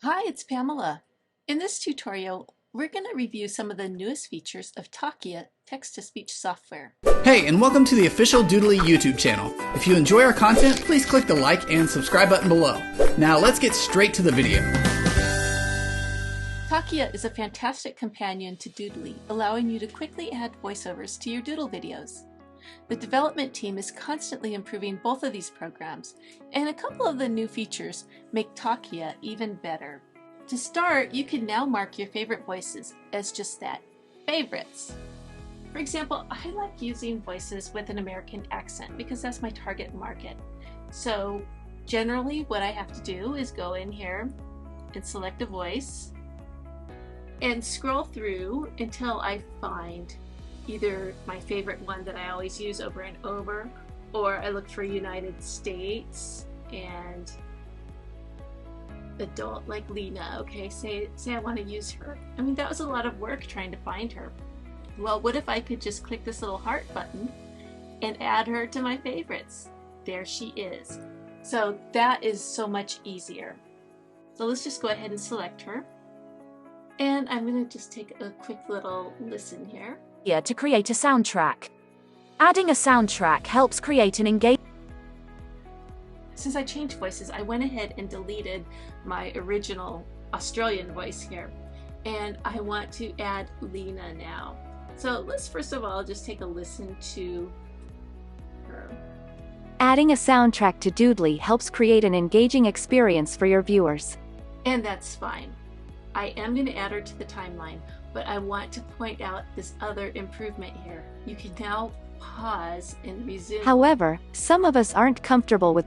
Hi, it's Pamela. In this tutorial, we're going to review some of the newest features of Talkia text-to-speech software. Hey, and welcome to the official Doodly YouTube channel. If you enjoy our content, please click the like and subscribe button below. Now let's get straight to the video. Talkia is a fantastic companion to Doodly, allowing you to quickly add voiceovers to your Doodle videos. The development team is constantly improving both of these programs, and a couple of the new features make Talkia even better. To start, you can now mark your favorite voices as just that, favorites. For example, I like using voices with an American accent because that's my target market. So generally what I have to do is go in here and select a voice and scroll through until I find either my favorite one that I always use over and over, or I look for United States and adult like Lena. Okay, say I want to use her. I mean, that was a lot of work trying to find her. Well, what if I could just click this little heart button and add her to my favorites? There she is. So that is so much easier. So let's just go ahead and select her. And I'm going to just take a quick little listen here. To create a soundtrack. Adding a soundtrack helps create an engaging. Since I changed voices, I went ahead and deleted my original Australian voice here. And I want to add Lena now. So let's first of all just take a listen to her. Adding a soundtrack to Doodly helps create an engaging experience for your viewers. And that's fine. I am going to add her to the timeline, but I want to point out this other improvement here. You can now pause and resume. However, some of us aren't comfortable with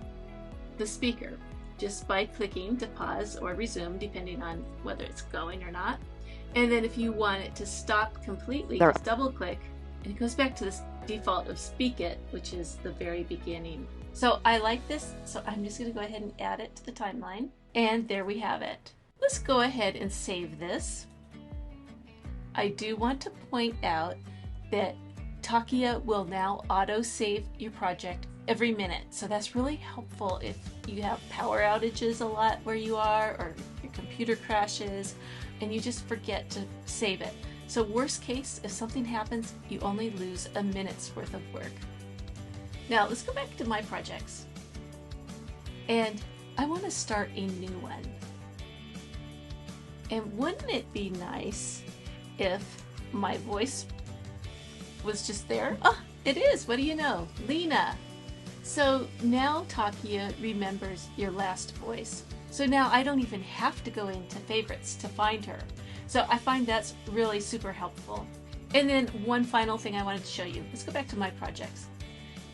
the speaker just by clicking to pause or resume depending on whether it's going or not. And then if you want it to stop completely, just double click and it goes back to this default of speak it, which is the very beginning. So I like this, so I'm just going to go ahead and add it to the timeline. And there we have it. Let's go ahead and save this. I do want to point out that Talkia will now auto-save your project every minute. So that's really helpful if you have power outages a lot where you are, or your computer crashes and you just forget to save it. So worst case, if something happens, you only lose a minute's worth of work. Now let's go back to my projects. And I want to start a new one. And wouldn't it be nice if my voice was just there? Oh, it is. What do you know? Lena. So now Talkia remembers your last voice. So now I don't even have to go into favorites to find her. So I find that's really super helpful. And then one final thing I wanted to show you. Let's go back to my projects.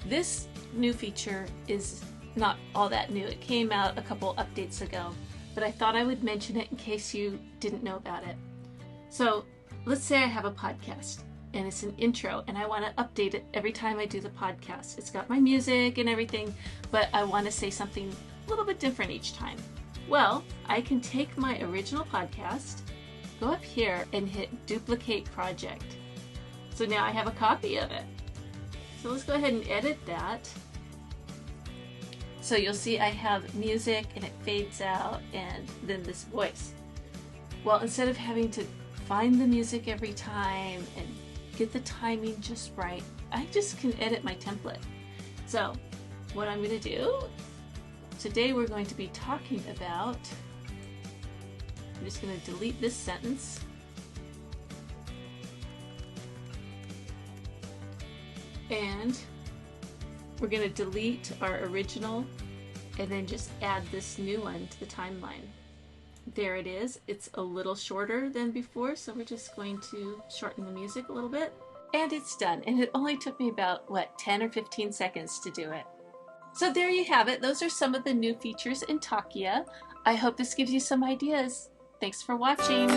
This new feature is not all that new. It came out a couple updates ago, but I thought I would mention it in case you didn't know about it. So let's say I have a podcast and it's an intro and I want to update it every time I do the podcast. It's got my music and everything, but I want to say something a little bit different each time. Well, I can take my original podcast, go up here and hit duplicate project. So now I have a copy of it. So let's go ahead and edit that. So you'll see I have music and it fades out and then this voice. Well, instead of having to find the music every time and get the timing just right, I just can edit my template. So what I'm going to do, today we're going to be talking about, I'm just going to delete this sentence. And we're going to delete our original and then just add this new one to the timeline. There it is. It's a little shorter than before, so we're just going to shorten the music a little bit. And it's done. And it only took me about, 10 or 15 seconds to do it. So there you have it. Those are some of the new features in Talkia. I hope this gives you some ideas. Thanks for watching.